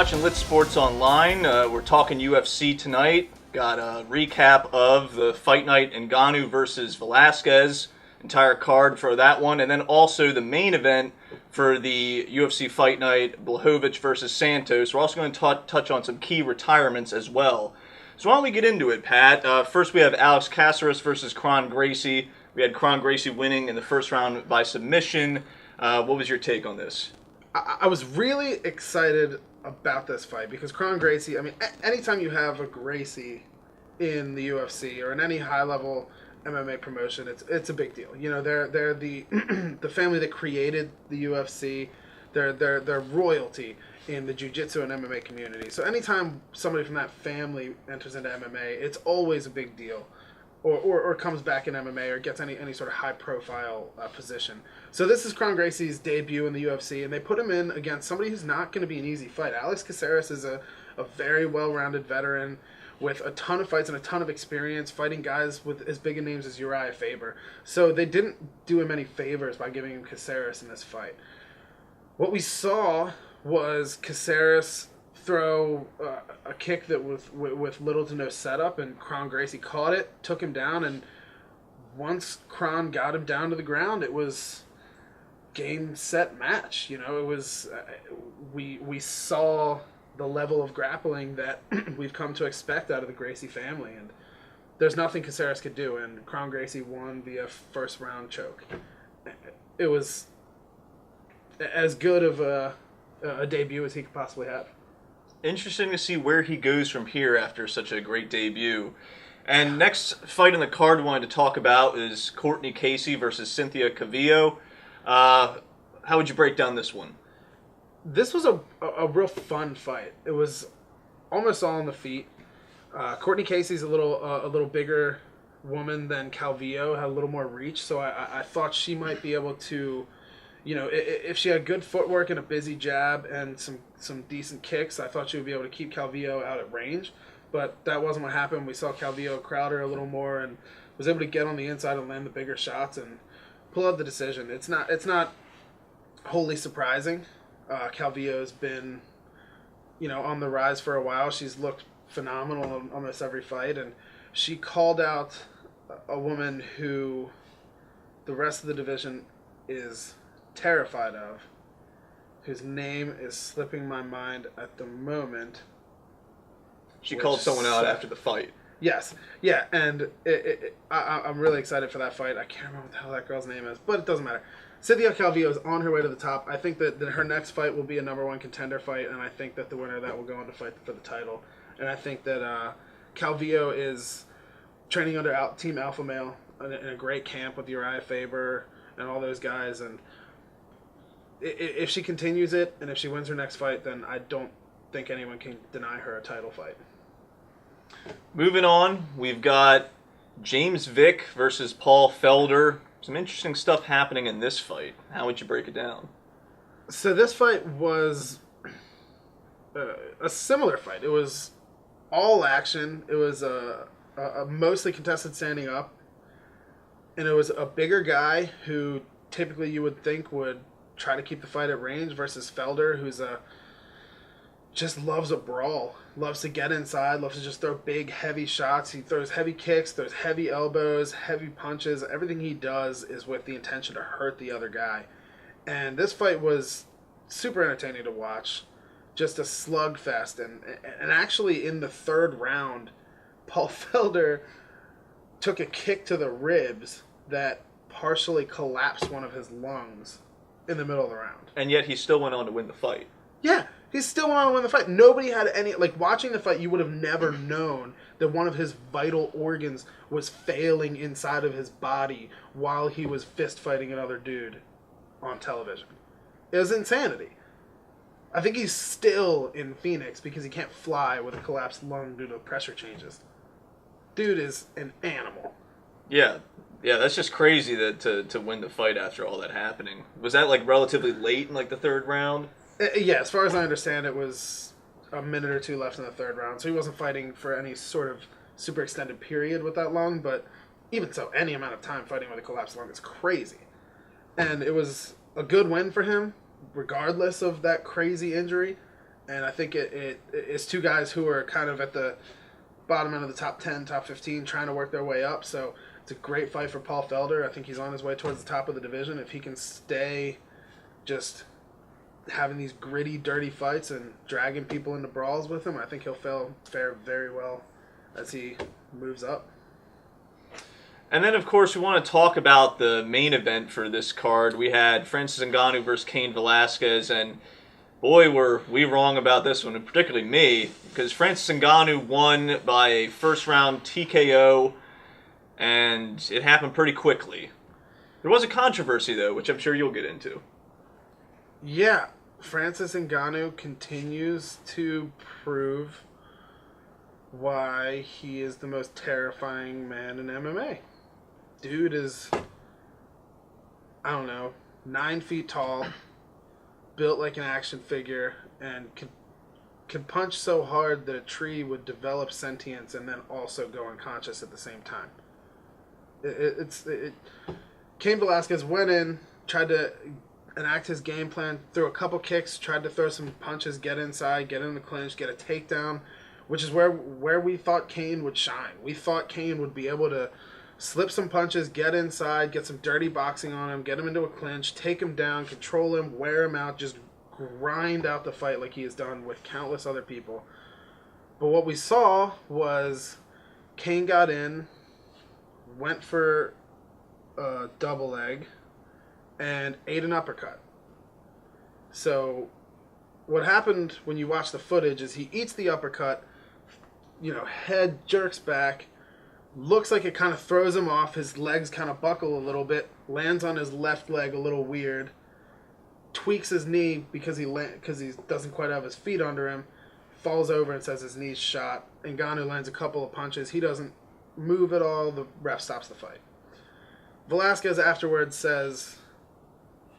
watching Lit Sports Online. We're talking UFC tonight. Got a recap of the Fight Night Ngannou versus Velasquez. Entire card for that one. And then also the main event for the UFC Fight Night, Blachowicz versus Santos. We're also going to touch on some key retirements as well. So why don't we get into it, Pat? First we have Alex Casares versus Gracie. We had Gracie winning in the first round by submission. What was your take on this? I was really excited about this fight because Gracie, I mean, anytime you have a Gracie in the UFC or in any high-level MMA promotion, it's a big deal. You know, they're the the family that created the UFC. They're royalty in the jiu-jitsu and MMA community. So anytime somebody from that family enters into MMA, it's always a big deal. Or comes back in MMA or gets any sort of high-profile position. So this is Gracie's debut in the UFC, and they put him in against somebody who's not going to be an easy fight. Alex Casares is a very well-rounded veteran with a ton of fights and a ton of experience fighting guys with as big a names as Uriah Faber. So they didn't do him any favors by giving him Casares in this fight. What we saw was Casares throw a kick that with little to no setup, and Gracie caught it, took him down, and once got him down to the ground, it was game, set, match. You know, it was we saw the level of grappling that we've come to expect out of the Gracie family, and there's nothing Casares could do, and Gracie won via first round choke. It was as good of a debut as he could possibly have. Interesting to see where he goes from here after such a great debut. And next fight on the card we wanted to talk about is Courtney Casey versus Cynthia Calvillo. How would you break down this one? This was a real fun fight. It was almost all on the feet. Courtney Casey's a little bigger woman than Calvillo, had a little more reach, so I thought she might be able to, you know, if she had good footwork and a busy jab and some decent kicks, I thought she would be able to keep Calvillo out at range. But that wasn't what happened. We saw Calvillo crowd her a little more and was able to get on the inside and land the bigger shots and pull out the decision. It's not wholly surprising. Calvillo's been, you know, on the rise for a while. She's looked phenomenal in almost every fight, and she called out a woman who the rest of the division is terrified of, whose name is slipping my mind at the moment. She called someone out after the fight. Yes, yeah, and I'm really excited for that fight. I can't remember what the hell that girl's name is, but it doesn't matter. Cynthia Calvillo is on her way to the top. I think that her next fight will be a number one contender fight, and I think that the winner of that will go on to fight for the title. And I think that Calvillo is training under Team Alpha Male in a great camp with Uriah Faber and all those guys, and if she continues it and if she wins her next fight, then I don't think anyone can deny her a title fight. Moving on, we've got James Vick versus Paul Felder. Some interesting stuff happening in this fight. How would you break it down? So this fight was a similar fight. It was all action. It was a mostly contested standing up. And it was a bigger guy who typically you would think would try to keep the fight at range versus Felder, who's just loves a brawl, loves to get inside, loves to just throw big, heavy shots. He throws heavy kicks, throws heavy elbows, heavy punches. Everything he does is with the intention to hurt the other guy. And this fight was super entertaining to watch, just a slugfest. And actually in the third round, Paul Felder took a kick to the ribs that partially collapsed one of his lungs in the middle of the round. And yet he still went on to win the fight. Yeah, he still went on to win the fight. Nobody had any, like, watching the fight, you would have never known that one of his vital organs was failing inside of his body while he was fist fighting another dude on television. It was insanity. I think he's still in Phoenix because he can't fly with a collapsed lung due to pressure changes. Dude is an animal. Yeah, that's just crazy that to win the fight after all that happening. Was that like relatively late in like the third round? Yeah, as far as I understand, it was a minute or two left in the third round, so he wasn't fighting for any sort of super extended period with that long, but even so, any amount of time fighting with a collapsed lung is crazy. And it was a good win for him, regardless of that crazy injury, And I think it's two guys who are kind of at the bottom end of the top 10, top 15, trying to work their way up. So it's a great fight for Paul Felder. I think he's on his way towards the top of the division. If he can stay just having these gritty, dirty fights and dragging people into brawls with him, I think he'll fare very well as he moves up. And then, of course, we want to talk about the main event for this card. We had Francis Ngannou versus Cain Velasquez, and boy, were we wrong about this one, and particularly me, because Francis Ngannou won by a first-round TKO, and it happened pretty quickly. There was a controversy, though, which I'm sure you'll get into. Yeah, Francis Ngannou continues to prove why he is the most terrifying man in MMA. Dude is, I don't know, 9 feet tall, built like an action figure, and can punch so hard that a tree would develop sentience and then also go unconscious at the same time. Cain Velasquez went in, tried to enact his game plan, threw a couple kicks, tried to throw some punches, get inside, get in the clinch, get a takedown, which is where we thought Cain would shine. We thought Cain would be able to slip some punches, get inside, get some dirty boxing on him, get him into a clinch, take him down, control him, wear him out, just grind out the fight like he has done with countless other people. But what we saw was Cain got in, went for a double leg, and ate an uppercut. So what happened when you watch the footage is he eats the uppercut, head jerks back, looks like it kind of throws him off, his legs kind of buckle a little bit, lands on his left leg a little weird, tweaks his knee because he doesn't quite have his feet under him, falls over and says his knee's shot. Ngannou lands a couple of punches. He doesn't move at all. The ref stops the fight. Velasquez afterwards says,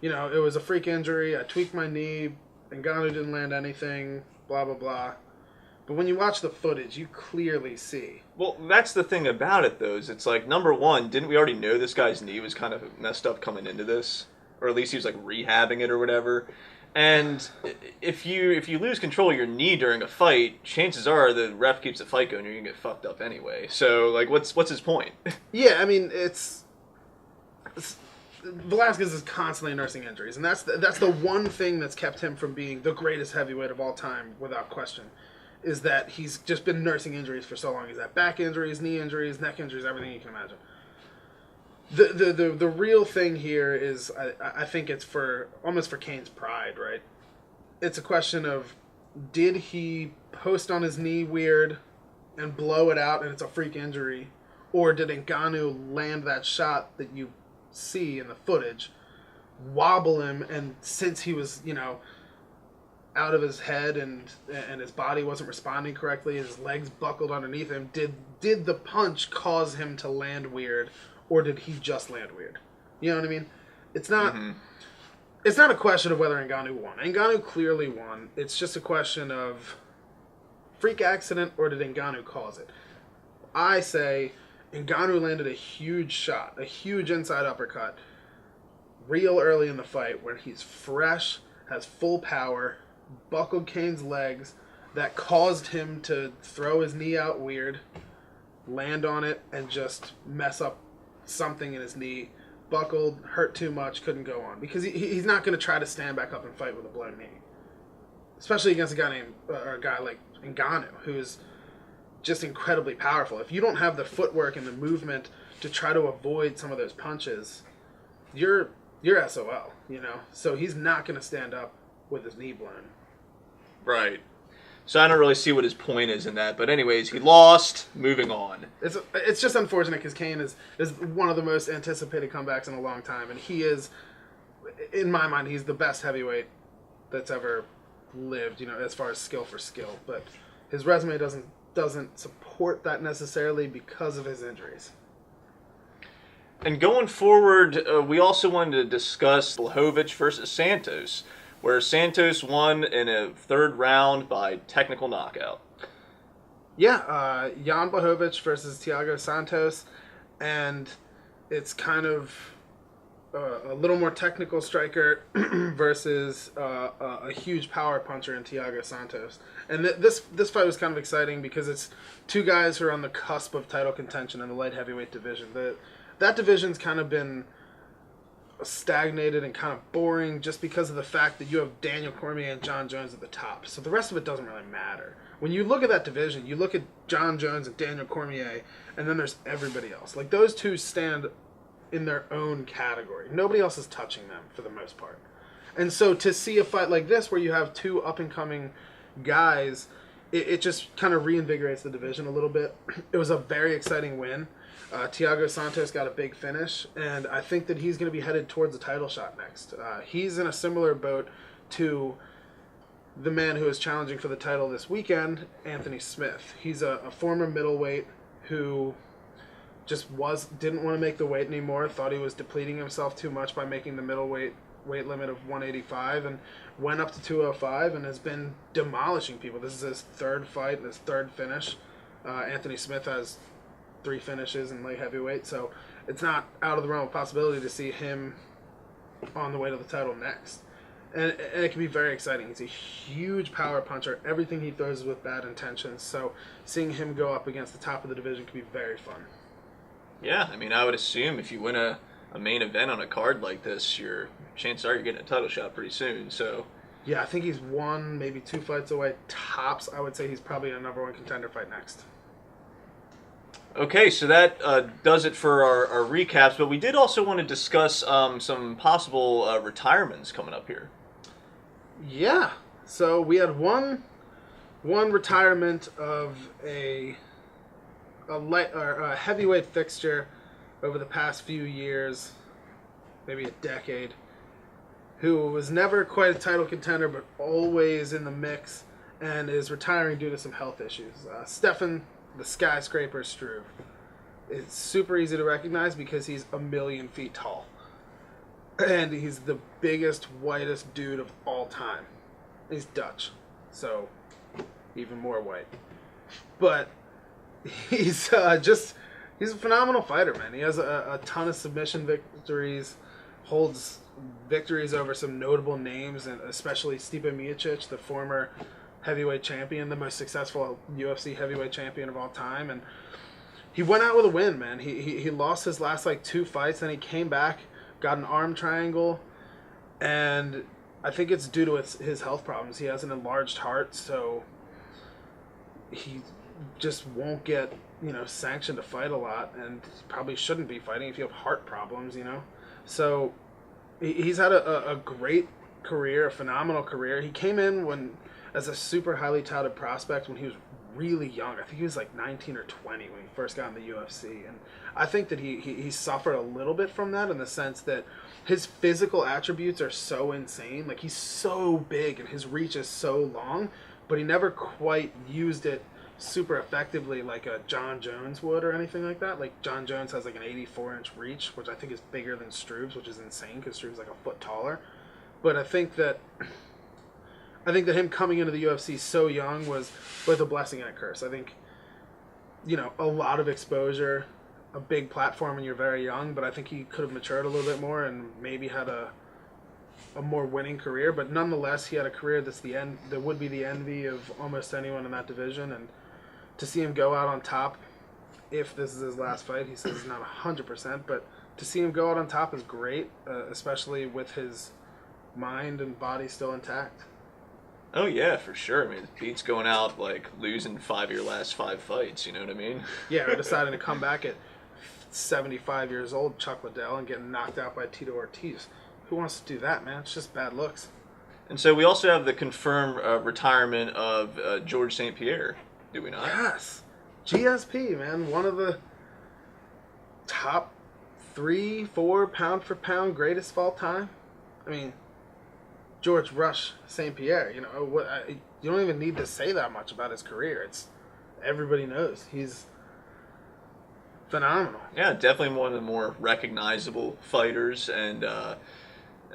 it was a freak injury. I tweaked my knee. Ngannou didn't land anything, blah, blah, blah. But when you watch the footage, you clearly see. Well, that's the thing about it, though, is it's like, number one, didn't we already know this guy's knee was kind of messed up coming into this? Or at least he was, rehabbing it or whatever. And if you lose control of your knee during a fight, chances are the ref keeps the fight going, you're going to get fucked up anyway. So, what's his point? Yeah, I mean, it's Velasquez is constantly nursing injuries, and that's the one thing that's kept him from being the greatest heavyweight of all time, without question, is that he's just been nursing injuries for so long. He's had back injuries, knee injuries, neck injuries, everything you can imagine. The real thing here is, I think it's almost for Cain's pride, right? It's a question of, did he post on his knee weird and blow it out and it's a freak injury, or did Ngannou land that shot that you see in the footage, wobble him, and since he was, out of his head and his body wasn't responding correctly, his legs buckled underneath him, did the punch cause him to land weird, or did he just land weird? You know what I mean? It's not It's not a question of whether Ngannou won. Ngannou clearly won. It's just a question of freak accident, or did Ngannou cause it? I say Ngannou landed a huge shot, a huge inside uppercut, real early in the fight, where he's fresh, has full power, buckled Cain's legs, that caused him to throw his knee out weird, land on it, and just mess up something in his knee, buckled, hurt too much, couldn't go on. Because he's not going to try to stand back up and fight with a blown knee. Especially against a guy like Ngannou, who's just incredibly powerful. If you don't have the footwork and the movement to try to avoid some of those punches, you're SOL, So he's not going to stand up with his knee blown. Right. So I don't really see what his point is in that. But anyways, he lost. Moving on. It's just unfortunate because Cain is one of the most anticipated comebacks in a long time. And he is, in my mind, he's the best heavyweight that's ever lived, as far as skill for skill. But his resume doesn't support that necessarily because of his injuries. And going forward, we also wanted to discuss Blachowicz versus Santos, where Santos won in a third round by technical knockout. Yeah, Jan Blachowicz versus Thiago Santos, and it's kind of a little more technical striker versus a huge power puncher in Thiago Santos. And this fight was kind of exciting because it's two guys who are on the cusp of title contention in the light heavyweight division. That division's kind of been stagnated and kind of boring just because of the fact that you have Daniel Cormier and John Jones at the top. So the rest of it doesn't really matter. When you look at that division, you look at John Jones and Daniel Cormier, and then there's everybody else. Like, those two stand in their own category. Nobody else is touching them for the most part. And so to see a fight like this where you have two up-and-coming guys, it just kind of reinvigorates the division a little bit. It was a very exciting win. Thiago Santos got a big finish, and I think that he's going to be headed towards a title shot next. He's in a similar boat to the man who is challenging for the title this weekend, Anthony Smith. He's a former middleweight who just didn't want to make the weight anymore, thought he was depleting himself too much by making the middleweight weight limit of 185, and went up to 205 and has been demolishing people. This is his third fight and his third finish. Anthony Smith has 3 finishes in light heavyweight, so it's not out of the realm of possibility to see him on the way to the title next. And it can be very exciting. He's a huge power puncher. Everything he throws is with bad intentions, so seeing him go up against the top of the division can be very fun. Yeah, I mean, I would assume if you win a main event on a card like this, your chances are you're getting a title shot pretty soon. So yeah, I think he's 1, maybe 2 fights away tops. I would say he's probably a number 1 contender fight next. Okay, so that does it for our recaps, but we did also want to discuss some possible retirements coming up here. Yeah, so we had one retirement of a heavyweight fixture over the past few years, maybe a decade, who was never quite a title contender but always in the mix and is retiring due to some health issues. Stefan the Skyscraper Struve. It's super easy to recognize because he's 1,000,000 feet tall. And he's the biggest, whitest dude of all time. He's Dutch, so even more white. But he's he's a phenomenal fighter, man. He has a ton of submission victories, holds victories over some notable names, and especially Stipe Miocic, the former heavyweight champion, the most successful UFC heavyweight champion of all time. And he went out with a win, man. He lost his last 2 fights, then he came back, got an arm triangle, and I think it's due to his health problems. He has an enlarged heart, so he just won't get sanctioned to fight a lot, and probably shouldn't be fighting if you have heart problems, So he's had a great career, a phenomenal career. He came in as a super highly touted prospect when he was really young. I think he was 19 or 20 when he first got in the UFC, and I think that he suffered a little bit from that in the sense that his physical attributes are so insane. He's so big and his reach is so long, but he never quite used it super effectively like a John Jones would or anything like that. John Jones has an 84-inch reach, which I think is bigger than Struve's, which is insane because Struve's a foot taller. But I think that him coming into the UFC so young was both a blessing and a curse. I think, a lot of exposure, a big platform when you're very young, but I think he could have matured a little bit more and maybe had a more winning career. But nonetheless, he had a career that would be the envy of almost anyone in that division. And to see him go out on top, if this is his last fight, he says he's not 100%, but to see him go out on top is great, especially with his mind and body still intact. Oh yeah, for sure. I mean, it beats going out losing 5 of your last 5 fights. You know what I mean? Yeah, or deciding to come back at 75 years old, Chuck Liddell, and getting knocked out by Tito Ortiz. Who wants to do that, man? It's just bad looks. And so we also have the confirmed retirement of George St Pierre. Do we not? Yes, GSP, man, one of the top 3-4 pound for pound greatest of all time. I mean, George Rush St Pierre. You don't even need to say that much about his career. Everybody knows he's phenomenal. Yeah, definitely one of the more recognizable fighters. And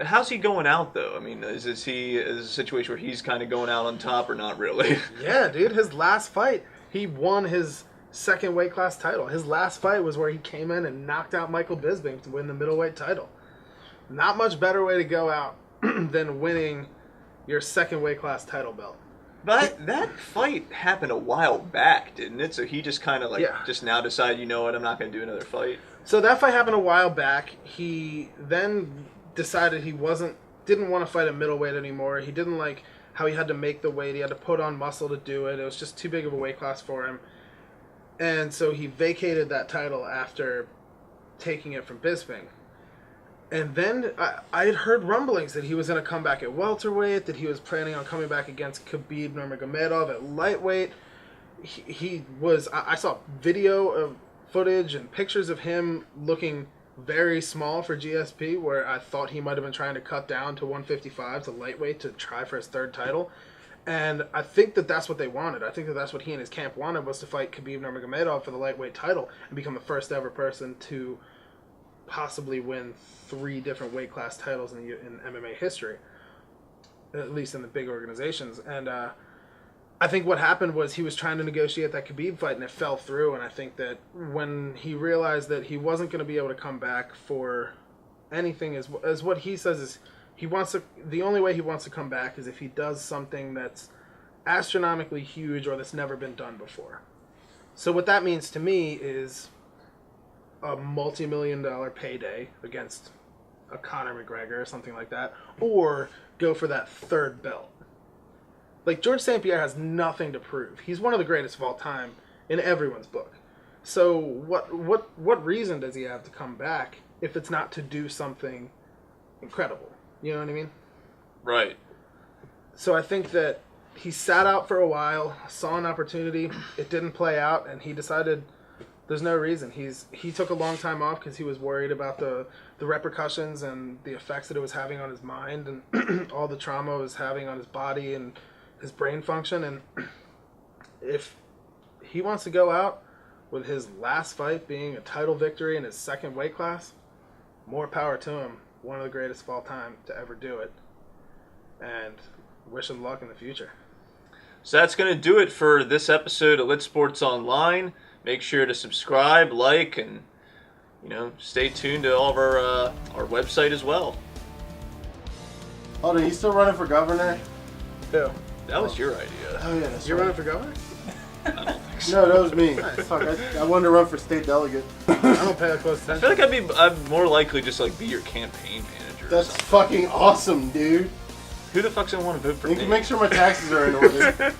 how's he going out though? I mean, is a situation where he's kind of going out on top or not really? Yeah, dude. His last fight, he won his second weight class title. His last fight was where he came in and knocked out Michael Bisping to win the middleweight title. not much better way to go out than winning your second weight class title belt. But that fight happened a while back, didn't it? So he just kind of just now decided, you know what, I'm not going to do another fight. So that fight happened a while back. He then decided he didn't want to fight a middleweight anymore. He didn't like how he had to make the weight. He had to put on muscle to do it. It was just too big of a weight class for him. And so he vacated that title after taking it from Bisping. And then I had heard rumblings that he was going to come back at welterweight, that he was planning on coming back against Khabib Nurmagomedov at lightweight. I saw video of footage and pictures of him looking very small for GSP, where I thought he might have been trying to cut down to 155 to lightweight to try for his third title. And I think that that's what they wanted. I think that that's what he and his camp wanted, was to fight Khabib Nurmagomedov for the lightweight title and become the first ever person to possibly win 3 different weight class titles in MMA history, at least in the big organizations. And I think what happened was he was trying to negotiate that Khabib fight, and it fell through. And I think that when he realized that he wasn't going to be able to come back for anything, as what he says is the only way he wants to come back is if he does something that's astronomically huge or that's never been done before. So what that means to me is a multi-million-dollar payday against a Conor McGregor or something like that, or go for that third belt. Like, George St Pierre has nothing to prove. He's one of the greatest of all time in everyone's book. So what reason does he have to come back if it's not to do something incredible? You know what I mean? Right. So I think that he sat out for a while, saw an opportunity, it didn't play out, and he decided there's no reason. He took a long time off because he was worried about the repercussions and the effects that it was having on his mind and all the trauma it was having on his body and his brain function. And if he wants to go out with his last fight being a title victory in his second weight class, more power to him. One of the greatest of all time to ever do it. And wish him luck in the future. So that's going to do it for this episode of Lit Sports Online. Make sure to subscribe, like, and stay tuned to all of our website as well. Hold on, you still running for governor? Who? That was your idea. Oh yeah, that's You're right. running for governor? I don't think so. No, that was me. Fuck, I wanted to run for state delegate. I don't pay that close I attention. feel like I'd more likely just be your campaign manager. That's fucking awesome, dude. Who the fuck's gonna want to vote for You me? can make sure my taxes are in order.